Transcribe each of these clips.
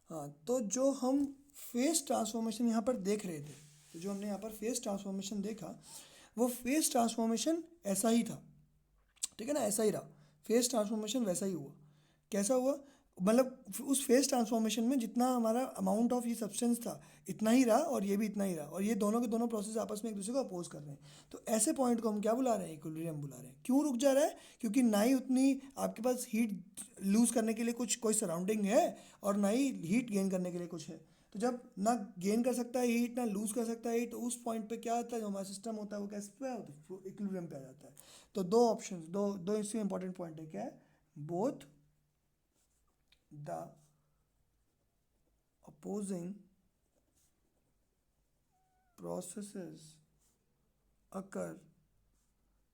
हाँ, तो जो हम फेस ट्रांसफॉर्मेशन यहाँ पर देख रहे थे, तो जो हमने यहाँ पर फेस ट्रांसफॉर्मेशन देखा, वो फेस ट्रांसफॉर्मेशन ऐसा ही था, ठीक है ना, ऐसा ही रहा। फेस ट्रांसफॉर्मेशन वैसा ही हुआ। कैसा हुआ, मतलब उस फेस ट्रांसफॉर्मेशन में जितना हमारा अमाउंट ऑफ ये सब्सटेंस था इतना ही रहा, और ये भी इतना ही रहा, और ये दोनों के दोनों प्रोसेस आपस में एक दूसरे को अपोज कर रहे हैं। तो ऐसे पॉइंट को हम क्या बुला रहे हैं, इक्विलिब्रियम बुला रहे हैं। क्यों रुक जा रहा है, क्योंकि ना ही उतनी आपके पास हीट लूज करने के लिए कुछ कोई सराउंडिंग है, और ना ही हीट गेन करने के लिए कुछ है। तो जब ना गेन कर सकता है हीट, ना लूज कर सकता है हीट, तो उस पॉइंट पे क्या होता है, जो हमारा सिस्टम होता है वो कैसे पे होता है, इक्विलिब्रियम पे आ जाता है। तो दो ऑप्शन, दो दो इससे इंपॉर्टेंट पॉइंट है, क्या है, both the opposing processes occur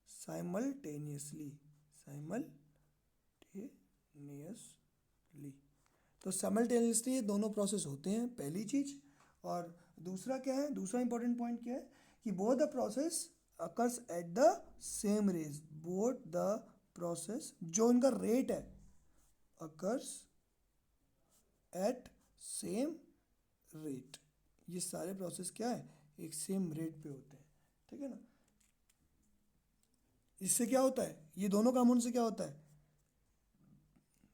simultaneously। तो simultaneously ये दोनों प्रोसेस होते हैं, पहली चीज। और दूसरा क्या है, दूसरा इंपॉर्टेंट पॉइंट क्या है, कि both the process occurs at the same rate. Both the process, जो इनका रेट है, अकर्स एट सेम रेट। ये सारे प्रोसेस क्या है, एक सेम रेट पे होते हैं, ठीक है ना। इससे क्या होता है, ये दोनों काम होने से क्या होता है,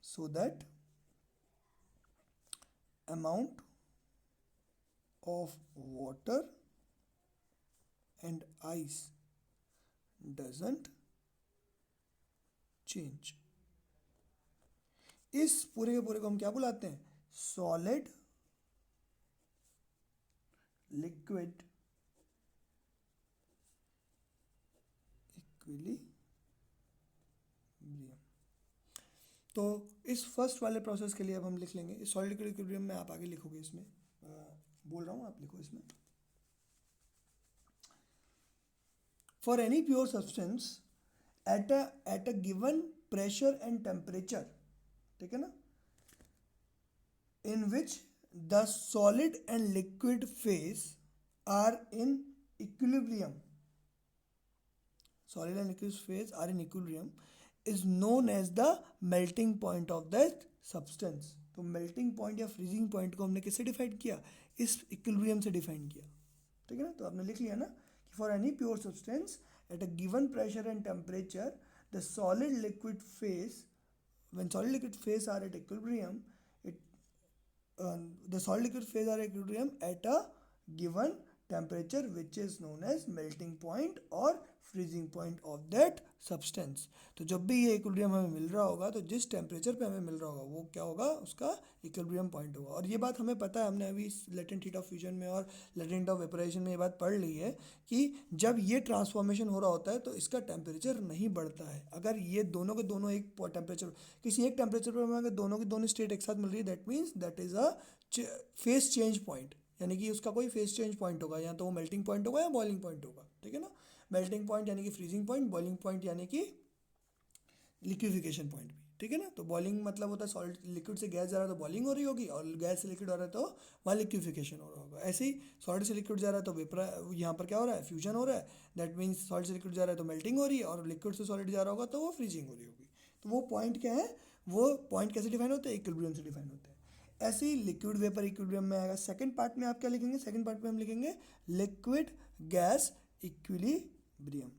so that amount of water and ice doesn't change. इस पूरे के पूरे को हम क्या बुलाते हैं, सॉलिड लिक्विड इक्विलिब्रियम। तो इस फर्स्ट वाले प्रोसेस के लिए अब हम लिख लेंगे, इस सॉलिड लिक्विड इक्विलिब्रियम में आप आगे लिखोगे, इसमें बोल रहा हूँ आप लिखो इसमें, for any pure substance at a given pressure and temperature, ठीक है ना, in which the solid and liquid phase are in equilibrium, solid and liquid phase are in equilibrium, is known as the melting point of that substance। तो melting point या freezing point को हमने किससे define किया, इस equilibrium से define किया, ठीक है ना। तो आपने लिख लिया ना कि for any pure substance at a given pressure and temperature the solid liquid phase, when solid liquid phase are at equilibrium, it the solid liquid phase are equilibrium at a given temperature which is known as melting point और freezing point of that substance। तो जब भी ये equilibrium हमें मिल रहा होगा, तो जिस टेम्परेचर पे हमें मिल रहा होगा वो क्या होगा, उसका इक्विलिब्रियम पॉइंट होगा। और ये बात हमें पता है, हमने अभी लेटेंट हीट ऑफ फ्यूजन में और लेटेंट हीट ऑफ वेपराइजेशन में ये बात पढ़ ली है कि जब ये ट्रांसफॉर्मेशन हो रहा होता है तो इसका टेम्परेचर नहीं बढ़ता है। अगर ये दोनों के दोनों एक टेम्परेचर, किसी एक टेम्परेचर पर हमें अगर दोनों की दोनों स्टेट एक साथ मिल रही है, that means that is a face change point, यानी कि उसका कोई फेस चेंज पॉइंट होगा, या तो वो मेल्टिंग पॉइंट होगा या बॉइलिंग पॉइंट होगा, ठीक है ना। मेल्टिंग पॉइंट यानी कि फ्रीजिंग पॉइंट, बॉइलिंग पॉइंट यानी कि लिक्विफिकेशन पॉइंट भी, ठीक है ना। तो बॉइलिंग मतलब होता है सॉल्ट, लिक्विड से गैस जा रहा है तो बॉइलिंग हो रही होगी, और गैस से लिक्विड हो रहा है तो वहाँ लिक्विफिकेशन हो रहा होगा। ऐसे ही सॉल्ट से लिक्विड जा रहा है तो वेपर, यहाँ पर क्या हो रहा है, फ्यूजन हो रहा है, दैट मीन्स सॉल्ट से लिक्विड जा रहा है तो मेल्टिंग हो रही है, और लिक्विड से सॉलिड जा रहा होगा तो वो फ्रीजिंग हो रही होगी। तो वो पॉइंट क्या है, वो पॉइंट कैसे डिफाइन होते हैं, इक्विलिब्रियम से डिफाइन होते हैं। ऐसे ही लिक्विड वेपर इक्विलिब्रियम में आएगा। सेकंड पार्ट में आप क्या लिखेंगे, सेकंड पार्ट में हम लिखेंगे लिक्विड गैस इक्विलिब्रियम,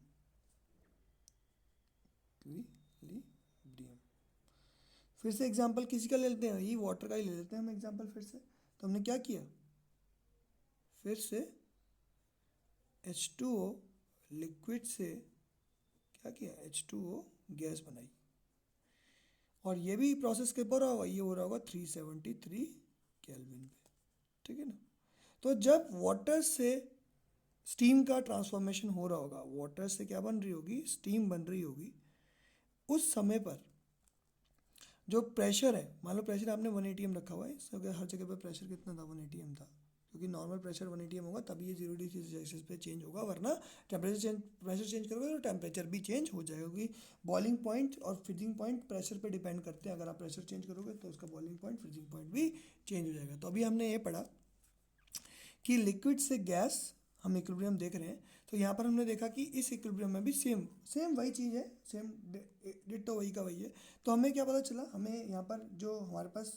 इक्विलिब्रियम। फिर से एग्जाम्पल किसी का ले लेते हैं, ये वाटर का ही ले लेते हैं हम एग्जाम्पल फिर से। तो हमने क्या किया, फिर से H2O लिक्विड से क्या किया, H2O गैस बनाई, और ये भी प्रोसेस के ऊपर होगा, ये हो रहा होगा 373 केल्विन पे, ठीक है ना। तो जब वाटर से स्टीम का ट्रांसफॉर्मेशन हो रहा होगा, वाटर से क्या बन रही होगी, स्टीम बन रही होगी, उस समय पर जो प्रेशर है, मान लो प्रेशर आपने 1 ATM रखा हुआ है, अगर हर जगह पे प्रेशर कितना था, 1 ATM था, क्योंकि नॉर्मल प्रेशर 1 ATM होगा तभी ये 0 डिग्री सेल्सियस पे चेंज होगा, वरना टेम्परेचर चेंज, प्रेशर चेंज करोगे तो टेम्परेचर भी चेंज हो जाएगा, क्योंकि बॉइलिंग पॉइंट और फ्रीजिंग पॉइंट प्रेशर पे डिपेंड करते हैं। अगर आप प्रेशर चेंज करोगे तो उसका बॉइलिंग पॉइंट, फ्रीजिंग पॉइंट भी चेंज हो जाएगा। तो अभी हमने ये पढ़ा कि लिक्विड से गैस हम इक्विलिब्रियम देख रहे हैं, तो यहाँ पर हमने देखा कि इस इक्विलिब्रियम में भी सेम सेम वही चीज़ है, सेम डिट्टो वही का वही है। तो हमें क्या पता चला, हमें यहाँ पर जो हमारे पास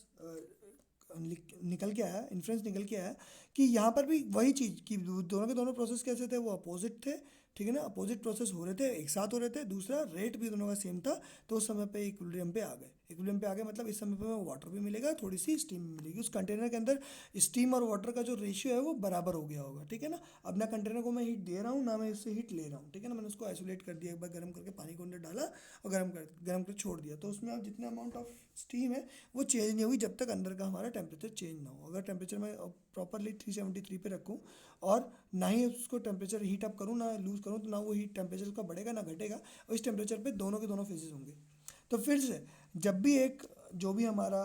निकल के आया, इन्फ्रेंस निकल के आया कि यहाँ पर भी वही चीज़ कि दोनों के दोनों प्रोसेस कैसे थे, वो अपोजिट थे, ठीक है ना, अपोजिट प्रोसेस हो रहे थे, एक साथ हो रहे थे। दूसरा रेट भी दोनों का सेम था, तो उस समय पे इक्विलिब्रियम पे आ गए। इक्विलिब्रियम पे आ गए मतलब इस समय पे वाटर भी मिलेगा, थोड़ी सी स्टीम भी मिलेगी। उस कंटेनर के अंदर स्टीम और वाटर का जो रेशियो है वो बराबर हो गया होगा, ठीक है ना। अब ना कंटेनर को मैं हीट दे रहा हूँ ना मैं उससे हीट ले रहा हूँ, ठीक है ना। मैंने उसको आइसोलेट कर दिया, एक बार गर्म करके पानी को अंदर डाला और गर्म कर छोड़ दिया, तो उसमें अब जितना अमाउंट ऑफ स्टीम है वो चेंज नहीं होगी जब तक अंदर का हमारा टेम्परेचर चेंज ना हो। अगर टेम्परेचर मैं प्रॉपरली 373 पे रखूँ और ना ही उसको टेम्परेचर हीट अप करूँ ना लूज़ करूँ, तो ना वो हीट टेम्परेचर उसका बढ़ेगा ना घटेगा, और इस टेम्परेचर पे दोनों के दोनों फेजेस होंगे। तो फिर से जब भी एक जो भी हमारा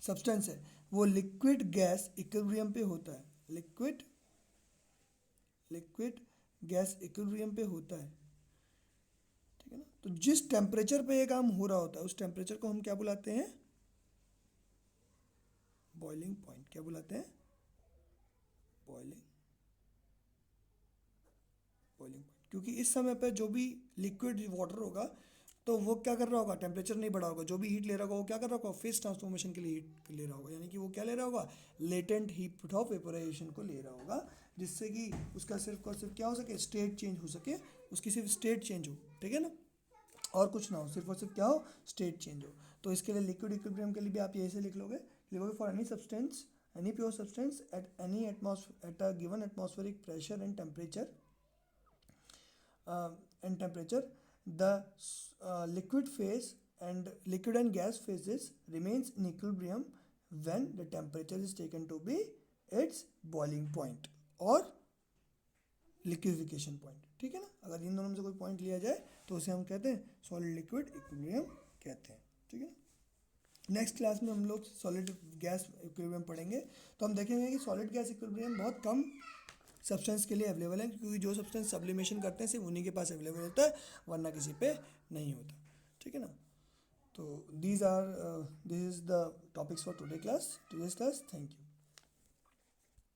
सब्सटेंस है वो लिक्विड गैस इक्विलिब्रियम पे होता है, लिक्विड गैस इक्विलिब्रियम पे होता है, ठीक है ना। तो जिस टेम्परेचर पे ये काम हो रहा होता है उस टेम्परेचर को हम क्या बुलाते हैं, बॉइलिंग पॉइंट। क्या बुलाते हैं, बॉइलिंग पॉइंट। क्योंकि इस समय पे जो भी लिक्विड वाटर होगा तो वो क्या कर रहा होगा, टेम्परेचर नहीं बढ़ा होगा, जो भी हीट ले रहा होगा वो क्या कर रहा होगा, फेज ट्रांसफॉर्मेशन के लिए हीट ले रहा होगा, यानी कि वो क्या ले रहा होगा, लेटेंट हीट ऑफ वेपोराइजेशन को ले रहा होगा, जिससे कि उसका सिर्फ और सिर्फ क्या हो सके, स्टेट चेंज हो सके, उसकी सिर्फ स्टेट चेंज हो, ठीक है ना, और कुछ ना हो, सिर्फ और सिर्फ क्या हो, स्टेट चेंज हो। तो इसके लिए लिक्विड इक्विलिब्रियम के लिए भी आप यही से लिखोगे for any substance, any pure substance at any atmosphere at a given atmospheric pressure and temperature the liquid phase and liquid and gas phases remains in equilibrium when the temperature is taken to be its boiling point और liquefaction point, ठीक है ना। अगर इन दोनों में से कोई point लिया जाए तो उसे हम कहते हैं सॉलिड लिक्विड इक्विलिब्रियम कहते हैं, ठीक है। नेक्स्ट क्लास में हम लोग सॉलिड गैस इक्विलिब्रियम पढ़ेंगे, तो हम देखेंगे कि सॉलिड गैस इक्विलिब्रियम बहुत कम सब्सटेंस के लिए अवेलेबल है, क्योंकि जो सब्सटेंस सब्लिमेशन करते हैं सिर्फ उन्हीं के पास अवेलेबल होता है, वरना किसी पे नहीं होता, ठीक है ना। तो this is the topics for today's class. Thank you.